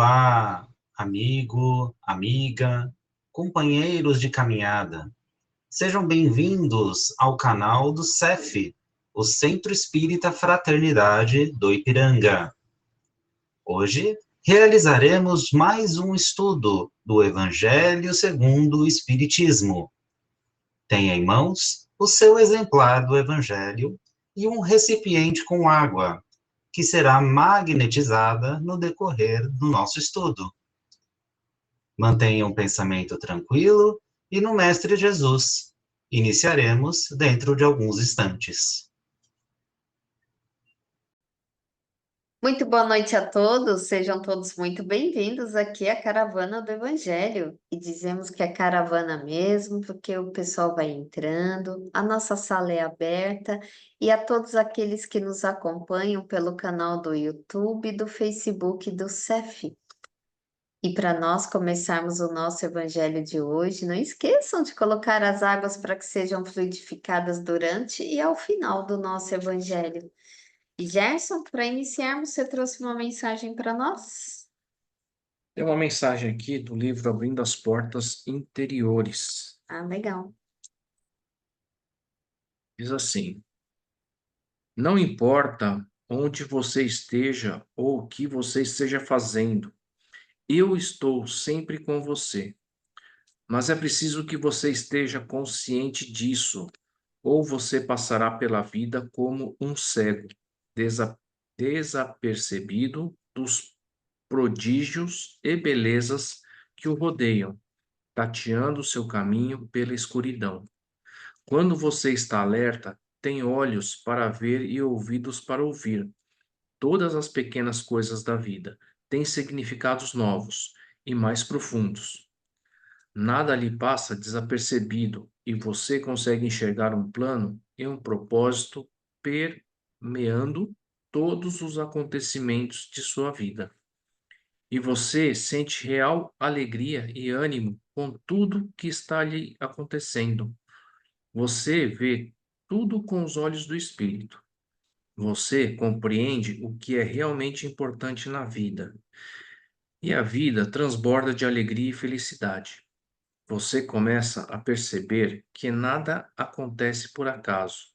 Olá, amigo, amiga, companheiros de caminhada. Sejam bem-vindos ao canal do CEF, o Centro Espírita Fraternidade do Ipiranga. Hoje realizaremos mais um estudo do Evangelho segundo o Espiritismo. Tenha em mãos o seu exemplar do Evangelho e um recipiente com água, que será magnetizada no decorrer do nosso estudo. Mantenha um pensamento tranquilo e no Mestre Jesus. Iniciaremos dentro de alguns instantes. Muito boa noite a todos, sejam todos muito bem-vindos aqui à Caravana do Evangelho. E dizemos que é caravana mesmo, porque o pessoal vai entrando, a nossa sala é aberta e a todos aqueles que nos acompanham pelo canal do YouTube, do Facebook e do CEF. E para nós começarmos o nosso Evangelho de hoje, não esqueçam de colocar as águas para que sejam fluidificadas durante e ao final do nosso Evangelho. E Gerson, para iniciarmos, você trouxe uma mensagem para nós? Tem uma mensagem aqui do livro Abrindo as Portas Interiores. Ah, legal. Diz assim: não importa onde você esteja ou o que você esteja fazendo, eu estou sempre com você. Mas é preciso que você esteja consciente disso, ou você passará pela vida como um cego, desapercebido dos prodígios e belezas que o rodeiam, tateando seu caminho pela escuridão. Quando você está alerta, tem olhos para ver e ouvidos para ouvir. Todas as pequenas coisas da vida têm significados novos e mais profundos. Nada lhe passa desapercebido e você consegue enxergar um plano e um propósito permeando todos os acontecimentos de sua vida. E você sente real alegria e ânimo com tudo que está lhe acontecendo. Você vê tudo com os olhos do Espírito. Você compreende o que é realmente importante na vida. E a vida transborda de alegria e felicidade. Você começa a perceber que nada acontece por acaso.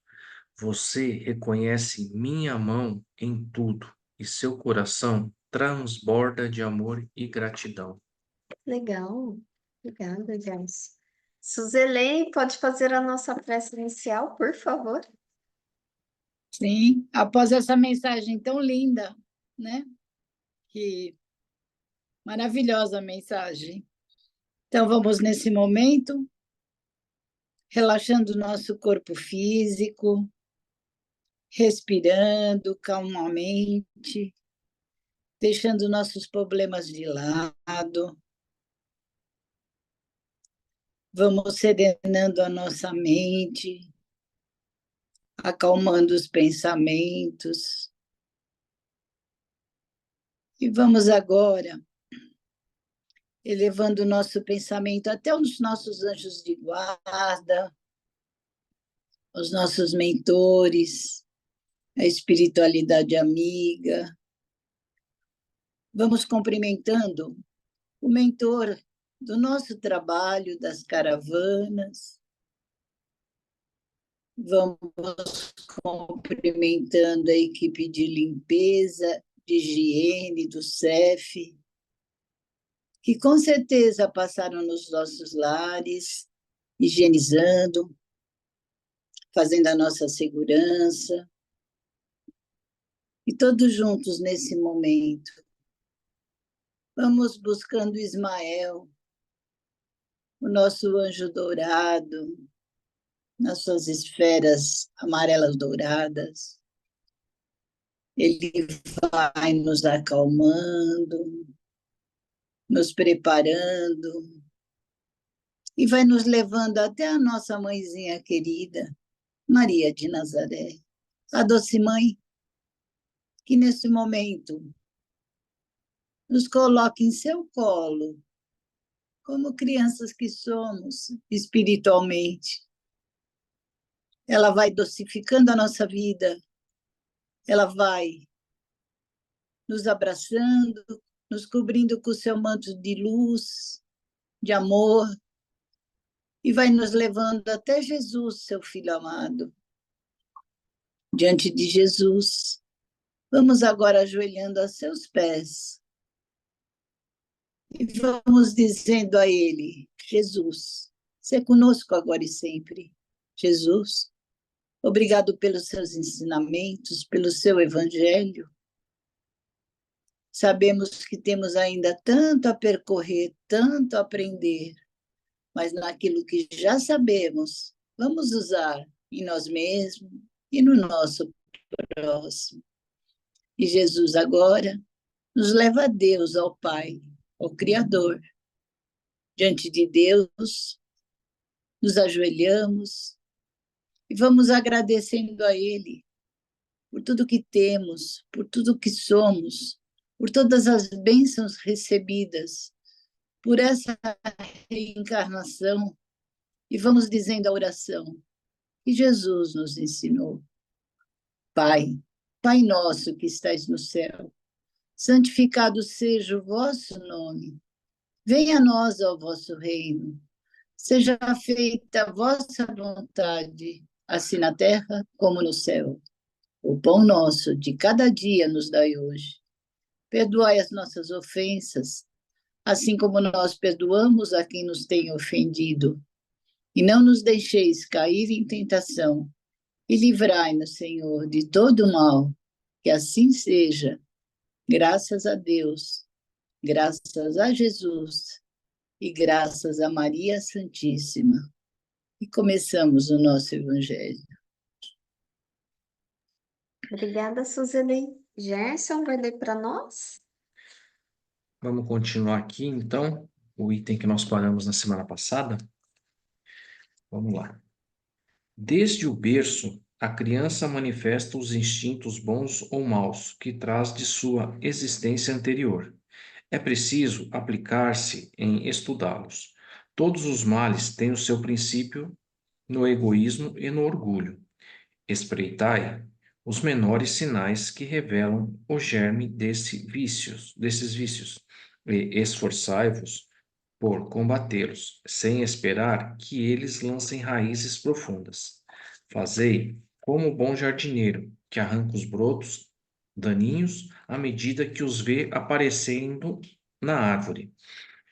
Você reconhece minha mão em tudo e seu coração transborda de amor e gratidão. Legal. Obrigada, Gerson. Suzelei, pode fazer a nossa prece inicial, por favor? Sim, após essa mensagem tão linda, né? Que maravilhosa mensagem. Então, vamos nesse momento, relaxando o nosso corpo físico, respirando calmamente, deixando nossos problemas de lado. Vamos serenando a nossa mente, acalmando os pensamentos. E vamos agora elevando o nosso pensamento até os nossos anjos de guarda, os nossos mentores, a espiritualidade amiga. Vamos cumprimentando o mentor do nosso trabalho, das caravanas. Vamos cumprimentando a equipe de limpeza, de higiene, do CEF, que com certeza passaram nos nossos lares, higienizando, fazendo a nossa segurança. E todos juntos nesse momento, vamos buscando Ismael, o nosso anjo dourado, nas suas esferas amarelas douradas. Ele vai nos acalmando, nos preparando e vai nos levando até a nossa mãezinha querida, Maria de Nazaré, a doce mãe, que nesse momento nos coloca em seu colo, como crianças que somos espiritualmente. Ela vai dosificando a nossa vida, ela vai nos abraçando, nos cobrindo com o seu manto de luz, de amor, e vai nos levando até Jesus, seu Filho amado. Diante de Jesus, vamos agora ajoelhando a seus pés e vamos dizendo a Ele: Jesus, se conosco agora e sempre. Jesus, obrigado pelos seus ensinamentos, pelo seu evangelho. Sabemos que temos ainda tanto a percorrer, tanto a aprender, mas naquilo que já sabemos, vamos usar em nós mesmos e no nosso próximo. E Jesus agora nos leva a Deus, ao Pai, ao Criador. Diante de Deus, nos ajoelhamos e vamos agradecendo a Ele por tudo que temos, por tudo que somos, por todas as bênçãos recebidas, por essa reencarnação. E vamos dizendo a oração que Jesus nos ensinou. Pai, Pai nosso que estais no céu, santificado seja o vosso nome. Venha a nós o vosso reino. Seja feita a vossa vontade, assim na terra como no céu. O pão nosso de cada dia nos dai hoje. Perdoai as nossas ofensas, assim como nós perdoamos a quem nos tem ofendido. E não nos deixeis cair em tentação, e livrai-nos, Senhor, de todo mal. Que assim seja. Graças a Deus, graças a Jesus e graças a Maria Santíssima. E começamos o nosso Evangelho. Obrigada, Suzeli. Gerson vai ler para nós? Vamos continuar aqui, então, o item que nós paramos na semana passada. Vamos lá. Desde o berço, a criança manifesta os instintos bons ou maus que traz de sua existência anterior. É preciso aplicar-se em estudá-los. Todos os males têm o seu princípio no egoísmo e no orgulho. Espreitai os menores sinais que revelam o germe desses vícios, e esforçai-vos por combatê-los, sem esperar que eles lancem raízes profundas. Fazei como o bom jardineiro, que arranca os brotos daninhos à medida que os vê aparecendo na árvore.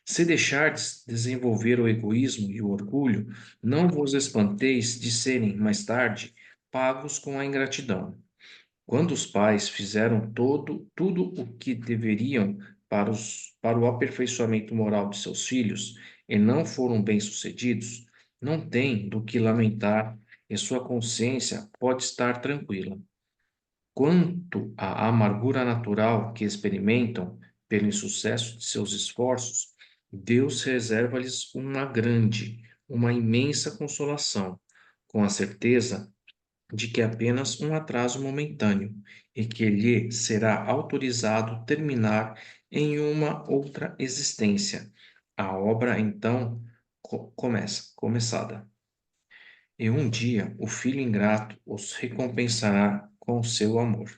Se deixardes desenvolver o egoísmo e o orgulho, não vos espanteis de serem, mais tarde, pagos com a ingratidão. Quando os pais fizeram tudo o que deveriam para o aperfeiçoamento moral de seus filhos e não foram bem-sucedidos, não têm do que lamentar e sua consciência pode estar tranquila. Quanto à amargura natural que experimentam pelo insucesso de seus esforços, Deus reserva-lhes uma imensa consolação, com a certeza de que é apenas um atraso momentâneo e que lhe será autorizado terminar em uma outra existência. A obra, então, começada. E um dia o filho ingrato os recompensará com o seu amor.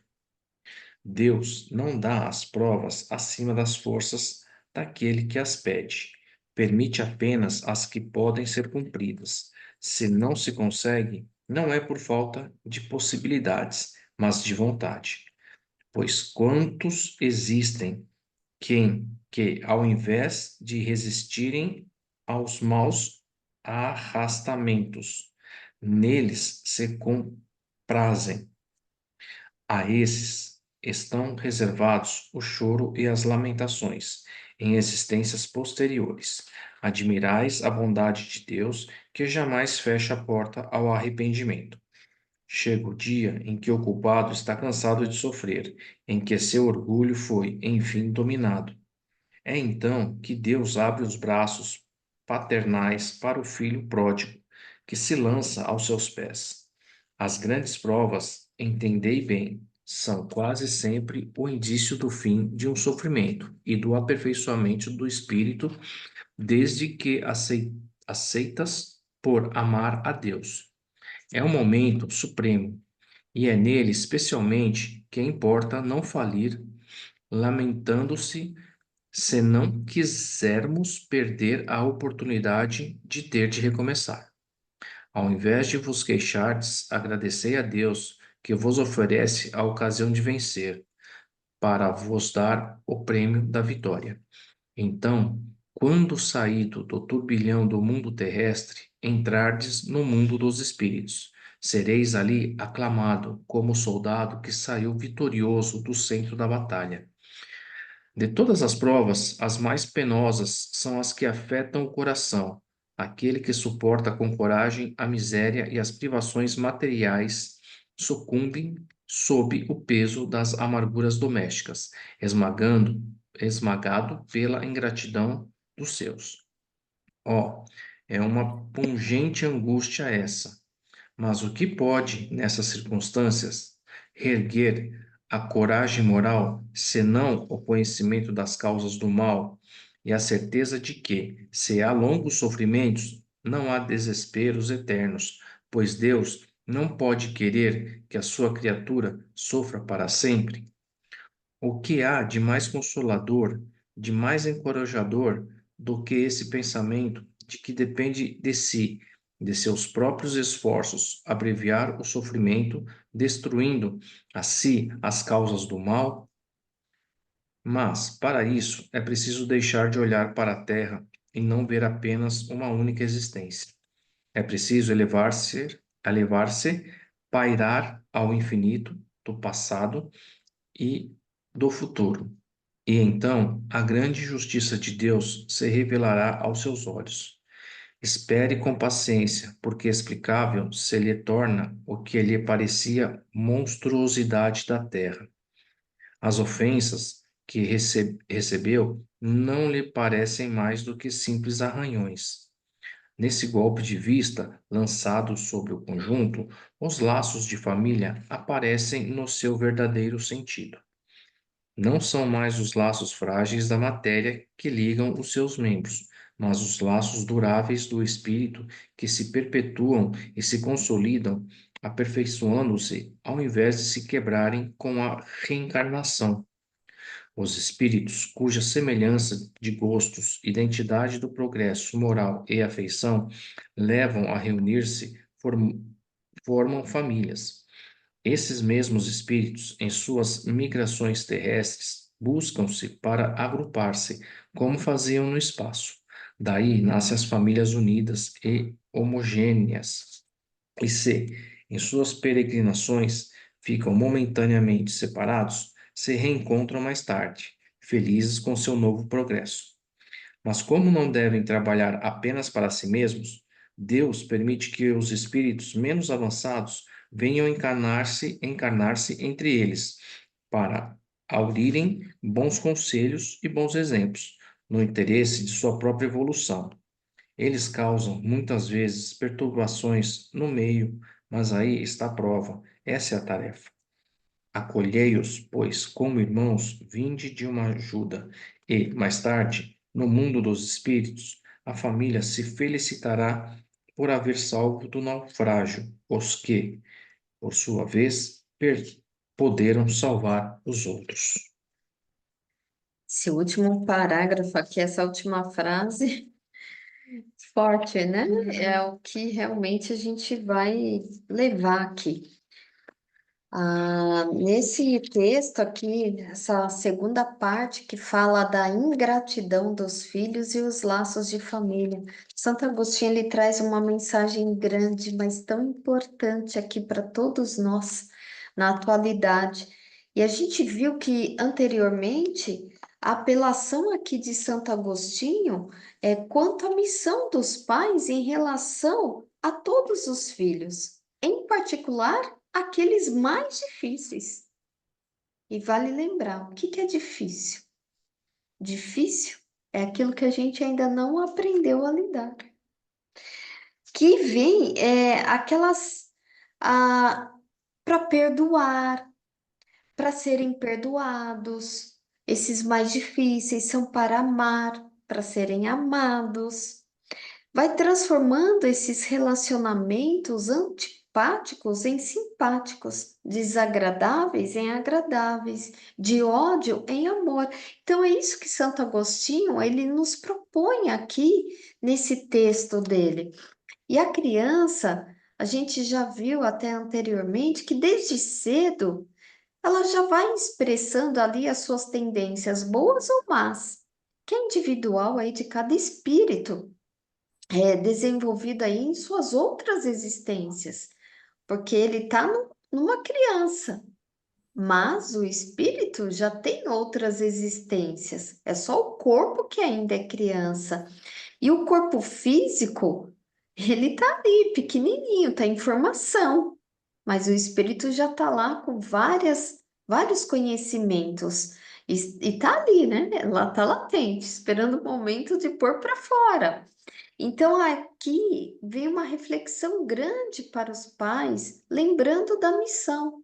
Deus não dá as provas acima das forças daquele que as pede. Permite apenas as que podem ser cumpridas. Se não se consegue, não é por falta de possibilidades, mas de vontade. Pois quantos existem que ao invés de resistirem aos maus arrastamentos, neles se comprazem. A esses estão reservados o choro e as lamentações em existências posteriores. Admirais a bondade de Deus, que jamais fecha a porta ao arrependimento. Chega o dia em que o culpado está cansado de sofrer, em que seu orgulho foi, enfim, dominado. É então que Deus abre os braços paternais para o filho pródigo, que se lança aos seus pés. As grandes provas, entendei bem, são quase sempre o indício do fim de um sofrimento e do aperfeiçoamento do espírito, desde que aceitas por amar a Deus. É um momento supremo, e é nele especialmente que importa não falir, lamentando-se se não quisermos perder a oportunidade de ter de recomeçar. Ao invés de vos queixardes, agradecei a Deus que vos oferece a ocasião de vencer, para vos dar o prêmio da vitória. Então, quando saído do turbilhão do mundo terrestre, entrardes no mundo dos espíritos, sereis ali aclamado como soldado que saiu vitorioso do centro da batalha. De todas as provas, as mais penosas são as que afetam o coração, aquele que suporta com coragem a miséria e as privações materiais, sucumbe sob o peso das amarguras domésticas, esmagado pela ingratidão dos seus. Oh, é uma pungente angústia essa. Mas o que pode, nessas circunstâncias, reerguer a coragem moral, senão o conhecimento das causas do mal e a certeza de que, se há longos sofrimentos, não há desesperos eternos, pois Deus não pode querer que a sua criatura sofra para sempre? O que há de mais consolador, de mais encorajador do que esse pensamento de que depende de si, de seus próprios esforços, abreviar o sofrimento, destruindo a si as causas do mal? Mas, para isso, é preciso deixar de olhar para a terra e não ver apenas uma única existência. É preciso elevar-se, pairar ao infinito do passado e do futuro. E então a grande justiça de Deus se revelará aos seus olhos. Espere com paciência, porque explicável se lhe torna o que lhe parecia monstruosidade da terra. As ofensas que recebeu não lhe parecem mais do que simples arranhões. Nesse golpe de vista lançado sobre o conjunto, os laços de família aparecem no seu verdadeiro sentido. Não são mais os laços frágeis da matéria que ligam os seus membros, mas os laços duráveis do espírito que se perpetuam e se consolidam, aperfeiçoando-se ao invés de se quebrarem com a reencarnação. Os espíritos cuja semelhança de gostos, identidade do progresso moral e afeição levam a reunir-se formam famílias. Esses mesmos espíritos, em suas migrações terrestres, buscam-se para agrupar-se, como faziam no espaço. Daí nascem as famílias unidas e homogêneas. E se, em suas peregrinações, ficam momentaneamente separados, se reencontram mais tarde, felizes com seu novo progresso. Mas como não devem trabalhar apenas para si mesmos, Deus permite que os espíritos menos avançados venham encarnar-se entre eles, para aurirem bons conselhos e bons exemplos, no interesse de sua própria evolução. Eles causam, muitas vezes, perturbações no meio, mas aí está a prova, essa é a tarefa. Acolhei-os, pois, como irmãos, vinde de uma ajuda, e, mais tarde, no mundo dos espíritos, a família se felicitará por haver salvo do naufrágio os que, por sua vez, poderam salvar os outros. Esse último parágrafo aqui, essa última frase, forte, né? É o que realmente a gente vai levar aqui. Nesse texto aqui, essa segunda parte que fala da ingratidão dos filhos e os laços de família, Santo Agostinho ele traz uma mensagem grande, mas tão importante aqui para todos nós na atualidade. E a gente viu que anteriormente a apelação aqui de Santo Agostinho é quanto à missão dos pais em relação a todos os filhos, em particular aqueles mais difíceis. E vale lembrar, o que que é difícil? Difícil é aquilo que a gente ainda não aprendeu a lidar. Que vem aquelas para perdoar, para serem perdoados. Esses mais difíceis são para amar, para serem amados. Vai transformando esses relacionamentos antipáticos em simpáticos, desagradáveis em agradáveis, de ódio em amor. Então é isso que Santo Agostinho ele nos propõe aqui nesse texto dele. E a criança, a gente já viu até anteriormente que desde cedo ela já vai expressando ali as suas tendências boas ou más, que é individual aí de cada espírito, desenvolvido aí em suas outras existências, porque ele está numa criança, mas o espírito já tem outras existências, é só o corpo que ainda é criança. E o corpo físico, ele tá ali, pequenininho, tá em formação, mas o espírito já tá lá com vários conhecimentos e tá ali, né? Ela tá latente, esperando o momento de pôr para fora. Então aqui vem uma reflexão grande para os pais, lembrando da missão.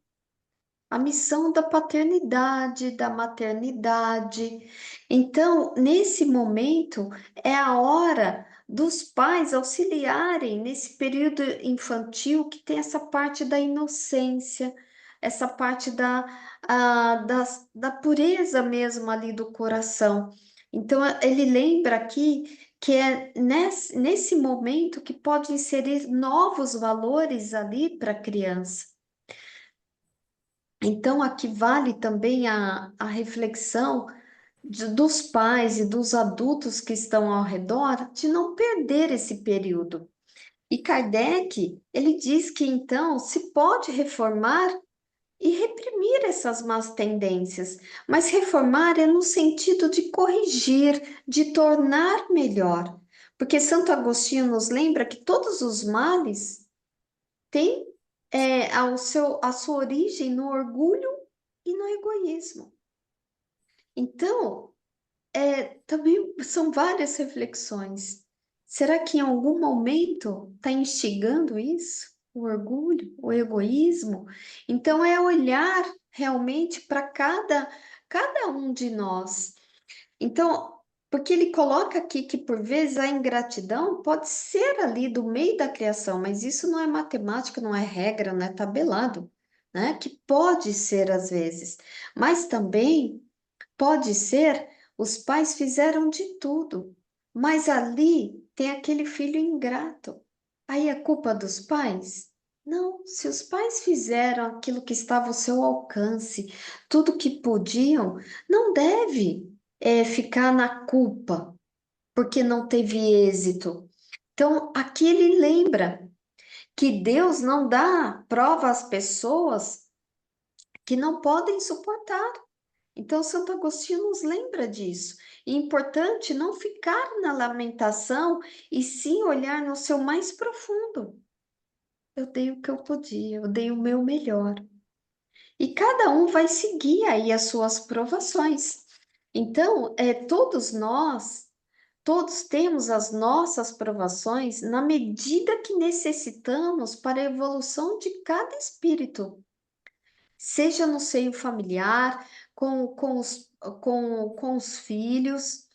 A missão da paternidade, da maternidade. Então, nesse momento, é a hora dos pais auxiliarem nesse período infantil que tem essa parte da inocência, essa parte da pureza mesmo ali do coração. Então, ele lembra aqui que é nesse momento que pode inserir novos valores ali para a criança. Então, aqui vale também a reflexão dos pais e dos adultos que estão ao redor de não perder esse período. E Kardec, ele diz que então se pode reformar e reprimir essas más tendências, mas reformar é no sentido de corrigir, de tornar melhor. Porque Santo Agostinho nos lembra que todos os males têm a sua origem no orgulho e no egoísmo. Então, também são várias reflexões. Será que em algum momento está instigando isso? O orgulho, o egoísmo? Então, é olhar realmente para cada um de nós. Então, porque ele coloca aqui que por vezes a ingratidão pode ser ali do meio da criação, mas isso não é matemática, não é regra, não é tabelado, né? Que pode ser às vezes, mas também pode ser os pais fizeram de tudo, mas ali tem aquele filho ingrato. Aí é culpa dos pais? Não, se os pais fizeram aquilo que estava ao seu alcance, tudo que podiam, não deve ficar na culpa, porque não teve êxito. Então, aqui ele lembra que Deus não dá prova às pessoas que não podem suportar. Então, Santo Agostinho nos lembra disso. E é importante não ficar na lamentação e sim olhar no seu mais profundo. Eu dei o que eu podia, eu dei o meu melhor. E cada um vai seguir aí as suas provações. Então, todos temos as nossas provações na medida que necessitamos para a evolução de cada espírito, seja no seio familiar, com os filhos.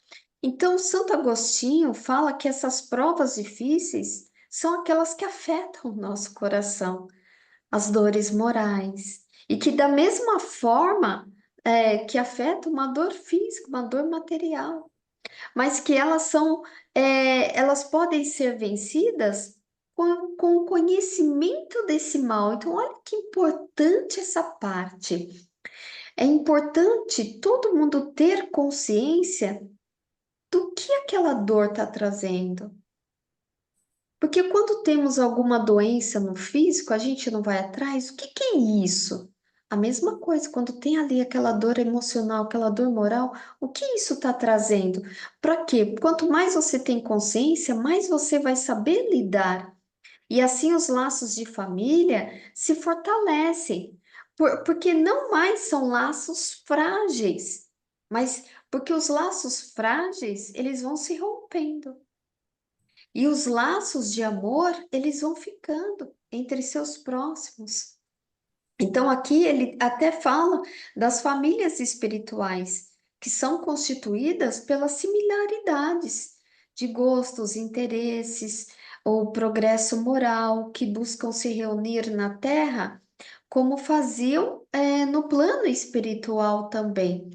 Então, Santo Agostinho fala que essas provas difíceis são aquelas que afetam o nosso coração, as dores morais, e que da mesma forma que afeta uma dor física, uma dor material, mas que elas podem ser vencidas com o conhecimento desse mal. Então, olha que importante essa parte. É importante todo mundo ter consciência do que aquela dor está trazendo. Porque quando temos alguma doença no físico, a gente não vai atrás. O que é isso? A mesma coisa, quando tem ali aquela dor emocional, aquela dor moral, o que isso está trazendo? Para quê? Quanto mais você tem consciência, mais você vai saber lidar. E assim os laços de família se fortalecem. Porque não mais são laços frágeis, mas porque os laços frágeis, eles vão se rompendo. E os laços de amor, eles vão ficando entre seus próximos. Então, aqui ele até fala das famílias espirituais, que são constituídas pelas similaridades de gostos, interesses, o progresso moral, que buscam se reunir na Terra, como faziam no plano espiritual também.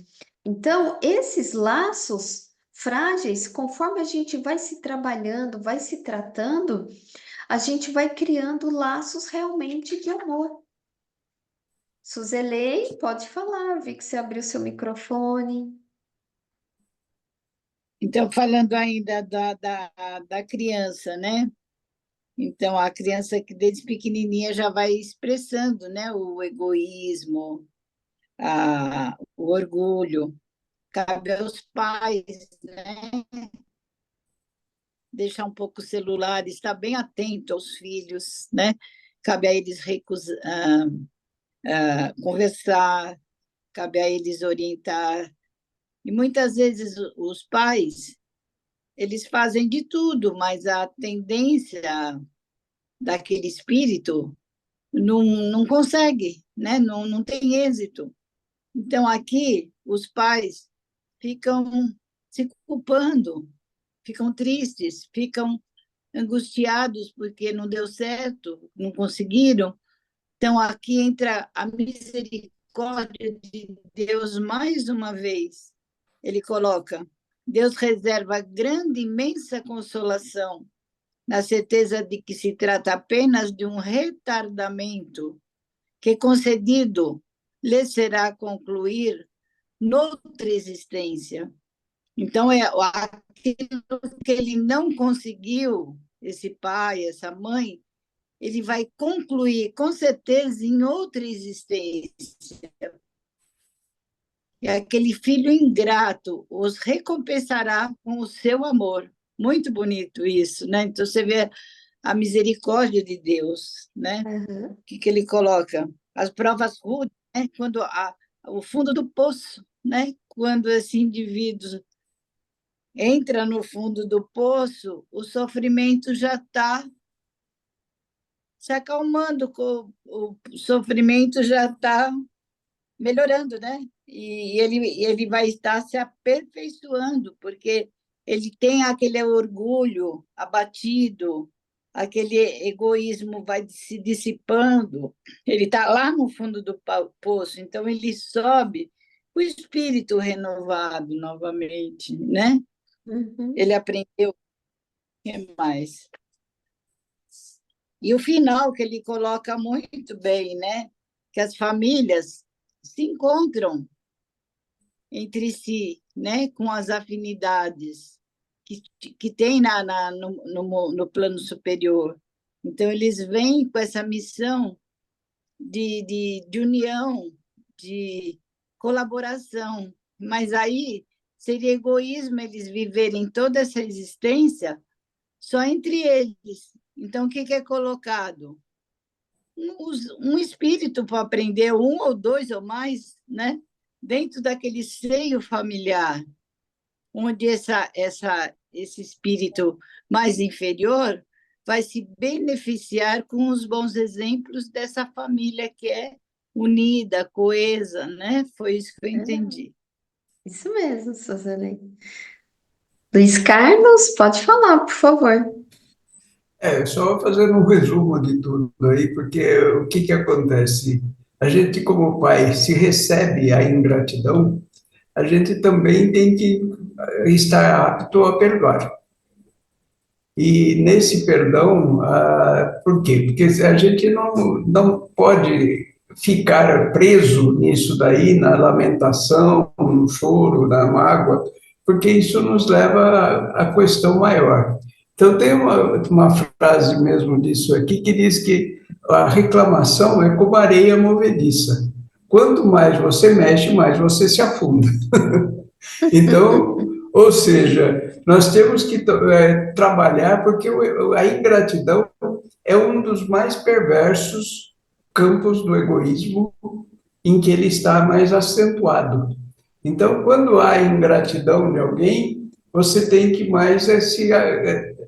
Então, esses laços frágeis, conforme a gente vai se trabalhando, vai se tratando, a gente vai criando laços realmente de amor. Suzelei, pode falar, vi que você abriu seu microfone. Então, falando ainda da criança, né? Então, a criança que desde pequenininha já vai expressando, né? O egoísmo, o orgulho. Cabe aos pais, né? Deixar um pouco o celular, estar bem atento aos filhos, né? Cabe a eles conversar, cabe a eles orientar. E muitas vezes os pais, eles fazem de tudo, mas a tendência daquele espírito não consegue, né? Não tem êxito. Então, aqui, os pais ficam se culpando, ficam tristes, ficam angustiados porque não deu certo, não conseguiram. Então, aqui entra a misericórdia de Deus mais uma vez. Ele coloca: Deus reserva grande, imensa consolação, na certeza de que se trata apenas de um retardamento, que concedido lhe será concluir noutra existência. Então, aquilo que ele não conseguiu, esse pai, essa mãe, ele vai concluir, com certeza, em outra existência. E aquele filho ingrato os recompensará com o seu amor. Muito bonito isso, né? Então, você vê a misericórdia de Deus, né? Uhum. O que ele coloca? As provas rudes, né? Quando o fundo do poço, né? Quando esse indivíduo entra no fundo do poço, o sofrimento já está se acalmando, o sofrimento já está melhorando, né? E ele vai estar se aperfeiçoando, porque ele tem aquele orgulho abatido, aquele egoísmo vai se dissipando, ele está lá no fundo do poço, então ele sobe o espírito renovado novamente, né? Uhum. Ele aprendeu o que mais. E o final que ele coloca muito bem, né? Que as famílias se encontram entre si, né? Com as afinidades que tem no plano superior. Então, eles vêm com essa missão de união, de colaboração. Mas aí seria egoísmo eles viverem toda essa existência só entre eles. Então, o que é colocado? Um espírito para aprender, um ou dois ou mais, né? Dentro daquele seio familiar, onde esse espírito mais inferior vai se beneficiar com os bons exemplos dessa família que é unida, coesa, né? Foi isso que eu entendi. Isso mesmo, Suzelei. Luiz Carlos, pode falar, por favor. Só fazendo um resumo de tudo aí, porque o que acontece? A gente, como pai, se recebe a ingratidão, a gente também tem que estar apto a perdoar. E nesse perdão, por quê? Porque a gente não pode ficar preso nisso daí, na lamentação, no choro, na mágoa, porque isso nos leva à questão maior. Então, tem uma frase mesmo disso aqui que diz que a reclamação é como areia movediça. Quanto mais você mexe, mais você se afunda. Então, ou seja, nós temos que trabalhar, porque a ingratidão é um dos mais perversos campos do egoísmo, em que ele está mais acentuado. Então, quando há ingratidão de alguém, você tem que mais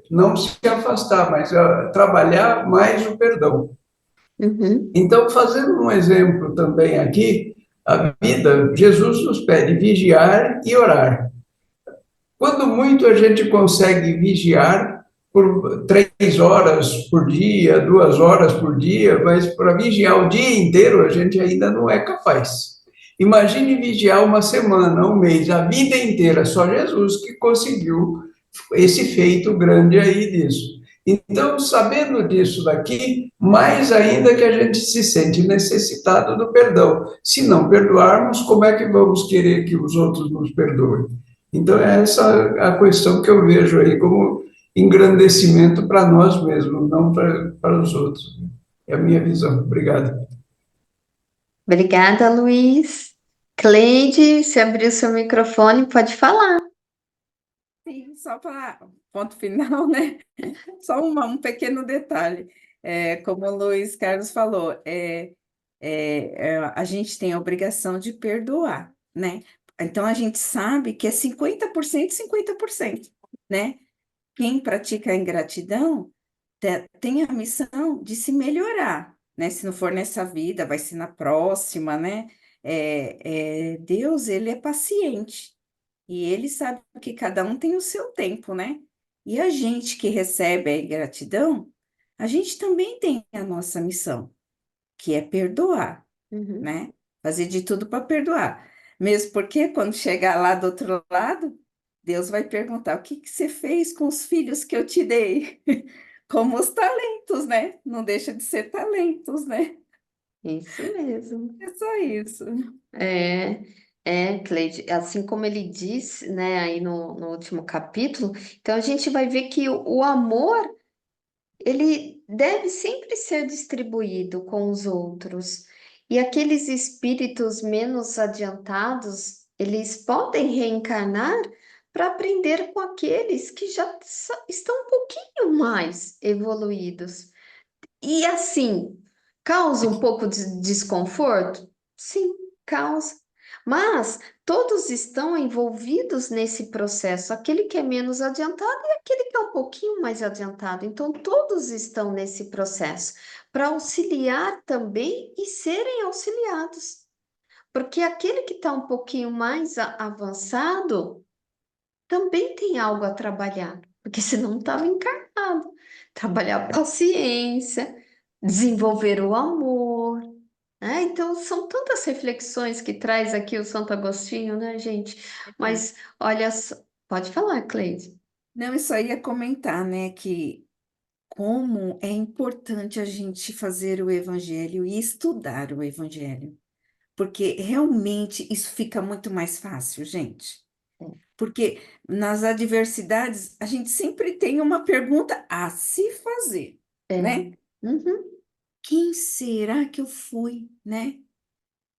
não se afastar, mas trabalhar mais o perdão. Uhum. Então, fazendo um exemplo também aqui, a vida, Jesus nos pede vigiar e orar. Quando muito a gente consegue vigiar, por 3 horas por dia, 2 horas por dia, mas para vigiar o dia inteiro a gente ainda não é capaz. Imagine vigiar uma semana, um mês, a vida inteira, só Jesus que conseguiu esse feito grande aí disso. Então, sabendo disso daqui, mais ainda que a gente se sente necessitado do perdão. Se não perdoarmos, como é que vamos querer que os outros nos perdoem? Então, é essa a questão que eu vejo aí como engrandecimento para nós mesmos, não para os outros. É a minha visão. Obrigado. Obrigada, Luiz. Cleide, se abriu seu microfone, pode falar. Sim, só para ponto final, né? Só um pequeno detalhe. Como o Luiz Carlos falou, a gente tem a obrigação de perdoar, né? Então a gente sabe que é 50%, 50%, né? Quem pratica a ingratidão tem a missão de se melhorar, né? Se não for nessa vida, vai ser na próxima, né? Deus, ele é paciente. E ele sabe que cada um tem o seu tempo, né? E a gente que recebe a ingratidão, a gente também tem a nossa missão, que é perdoar, Uhum. né? Fazer de tudo para perdoar. Mesmo porque quando chegar lá do outro lado, Deus vai perguntar: o que que você fez com os filhos que eu te dei? Como os talentos, né? Não deixa de ser talentos, né? Isso mesmo. É só isso. Cleide, assim como ele disse, né, aí no último capítulo, então a gente vai ver que o amor, ele deve sempre ser distribuído com os outros. E aqueles espíritos menos adiantados, eles podem reencarnar para aprender com aqueles que já estão um pouquinho mais evoluídos. E assim, causa um pouco de desconforto? Sim, causa. Mas todos estão envolvidos nesse processo, aquele que é menos adiantado e aquele que é um pouquinho mais adiantado. Então, todos estão nesse processo para auxiliar também e serem auxiliados. Porque aquele que está um pouquinho mais avançado também tem algo a trabalhar, porque senão não estava encarnado. Trabalhar a paciência, desenvolver o amor, né? Então, são tantas reflexões que traz aqui o Santo Agostinho, né, gente? Mas, olha só, pode falar, Cleide. Não, isso aí é comentar, né, que como é importante a gente fazer o evangelho e estudar o evangelho, porque realmente isso fica muito mais fácil, gente. Porque nas adversidades a gente sempre tem uma pergunta a se fazer, É. né? Uhum, Quem será que eu fui, né?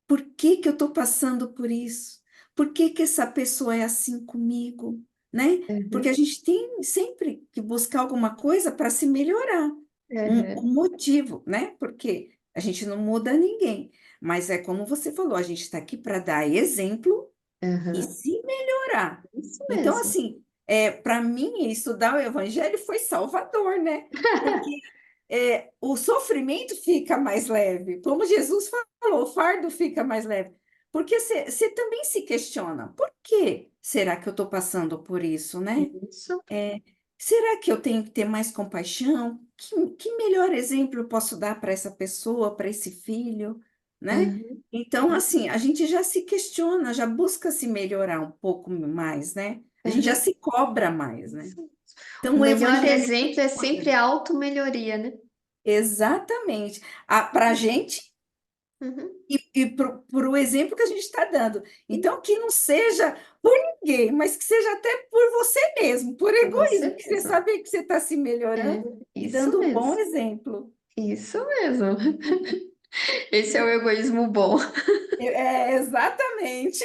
Por que que eu estou passando por isso? Por que que essa pessoa é assim comigo, né? Porque a uhum, gente tem sempre que buscar alguma coisa para se melhorar, uhum, um motivo, né? Porque a gente não muda ninguém, mas é como você falou, a gente está aqui para dar exemplo e uhum. se melhorar. Isso Então, mesmo. assim, para mim, estudar o Evangelho foi salvador, né? Porque o sofrimento fica mais leve. Como Jesus falou, o fardo fica mais leve. Porque você também se questiona, por que será que eu estou passando por isso, né? Isso. Será que eu tenho que ter mais compaixão? Que melhor exemplo eu posso dar para essa pessoa, para esse filho, né? Uhum. Então, assim, a gente já se questiona, já busca se melhorar um pouco mais, né? A gente já Uhum. se cobra mais, né? O Então, o melhor evangelho é exemplo muito é sempre importante. a auto-melhoria, né? Exatamente. Para a gente Uhum. e para o exemplo que a gente está dando. Então, que não seja por ninguém, mas que seja até por você mesmo, por Por você egoísmo, que você mesmo. sabe que você está se É, melhorando e isso dando um bom mesmo. exemplo. Isso mesmo. Esse é o egoísmo bom. Exatamente.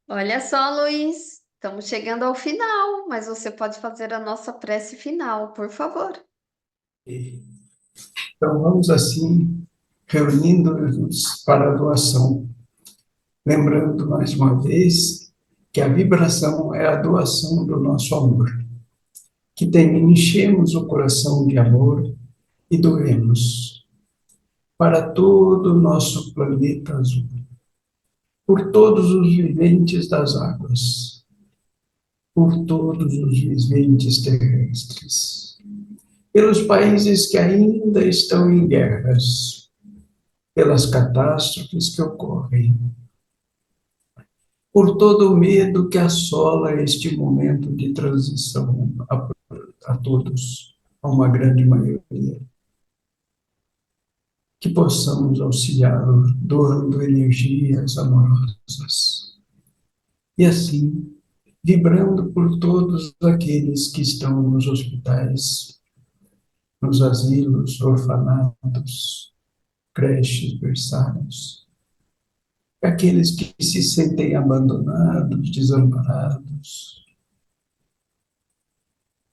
Olha só, Luiz, estamos chegando ao final, mas você pode fazer a nossa prece final, por favor. Então, vamos assim, reunindo-nos para a doação. Lembrando mais uma vez que a vibração é a doação do nosso amor. Que enchemos o coração de amor e doemos para todo o nosso planeta azul, por todos os viventes das águas, por todos os viventes terrestres, pelos países que ainda estão em guerras, pelas catástrofes que ocorrem, por todo o medo que assola este momento de transição a todos, a uma grande maioria. Que possamos auxiliá-lo, doando energias amorosas. E assim, vibrando por todos aqueles que estão nos hospitais, nos asilos, orfanatos, creches, berçários, aqueles que se sentem abandonados, desamparados,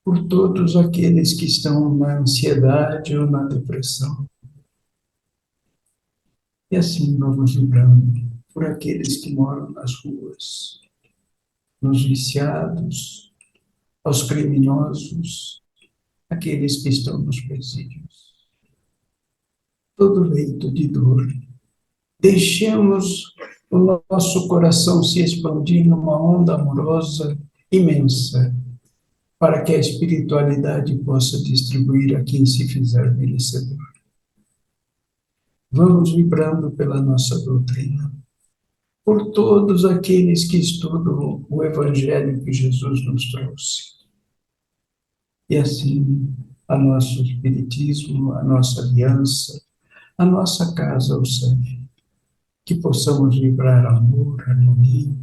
por todos aqueles que estão na ansiedade ou na depressão. E assim vamos vibrando por aqueles que moram nas ruas, nos viciados, aos criminosos, aqueles que estão nos presídios. Todo leito de dor, deixemos o nosso coração se expandir numa onda amorosa imensa, para que a espiritualidade possa distribuir a quem se fizer merecedor. Vamos vibrando pela nossa doutrina, por todos aqueles que estudam o Evangelho que Jesus nos trouxe. E assim, a nosso Espiritismo, a nossa aliança, a nossa casa, o serve. Que possamos vibrar amor, harmonia,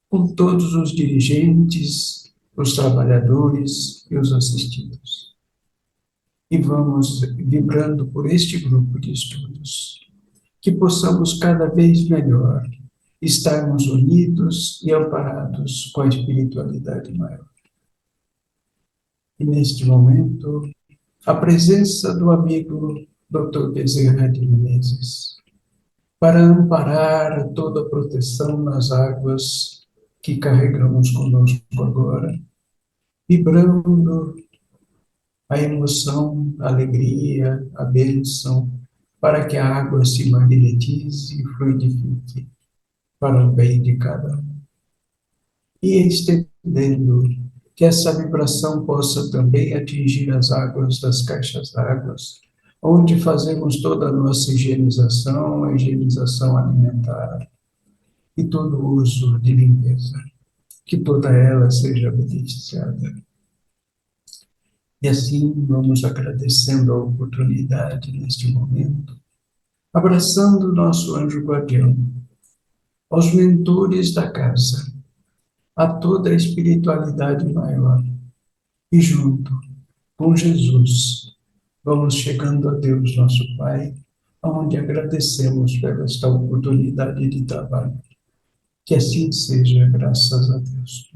com todos os dirigentes, os trabalhadores e os assistidos. E vamos vibrando por este grupo de estudos, que possamos cada vez melhor estarmos unidos e amparados com a espiritualidade maior. E neste momento, a presença do amigo Dr. Bezerra de Menezes, para amparar toda a proteção nas águas que carregamos conosco agora, vibrando a emoção, a alegria, a bênção, para que a água se magnetize e fluidifique para o bem de cada um. E estendendo que essa vibração possa também atingir as águas das caixas d'água, onde fazemos toda a nossa higienização, a higienização alimentar e todo o uso de limpeza, que toda ela seja beneficiada. E assim vamos agradecendo a oportunidade neste momento, abraçando o nosso anjo guardião, aos mentores da casa, a toda a espiritualidade maior, e junto com Jesus, vamos chegando a Deus, nosso Pai, onde agradecemos por esta oportunidade de trabalho. Que assim seja, graças a Deus.